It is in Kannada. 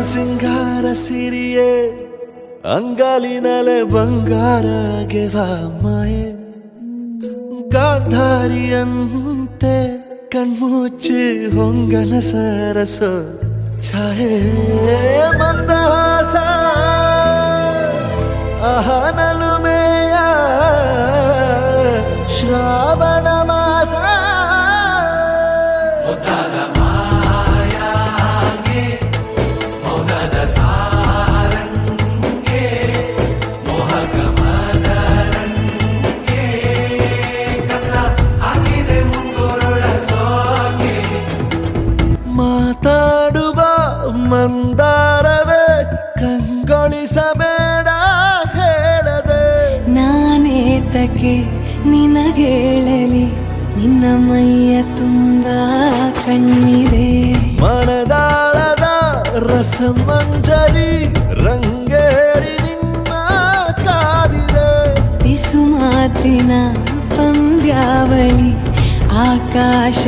ಸಿಂಗಾರ ಸಿರಿಯೇ ಅಂಗಾಲಿನಲೆ ಬಂಗಾರ ಗೆವಾ ಮಾಯೆ ಗಾಂಧಾರಿಯಂತೆ ಕಣ್ಮುಚ್ಚಿ ಹೊಂಗನ ಸರಸ ಛಾಯೆ ಮಂದಹಾಸ ಅಹನಲುಮೆಯ ಶ್ರಾವಣ ಮಾಸ ಮಾತಾಡುವ ಮಂದಾರವೇ ಕಂಗೊಳಿಸಬೇಡ ಹೇಳದೆ ನಾನೇತಕ್ಕೆ ನಿನಗೇಳಲಿ ನಿನ್ನ ಮೈಯ ತುಂಬ ಕಣ್ಣಿದೆ ಮನದಾಳದ ರಸಮಂಜರಿ ರಂಗೇರಿ ನಿನ್ನ ಕಾದಿದೆ ಬಿಸು ಮಾತಿನ ಪಂದ್ಯಾವಳಿ ಆಕಾಶ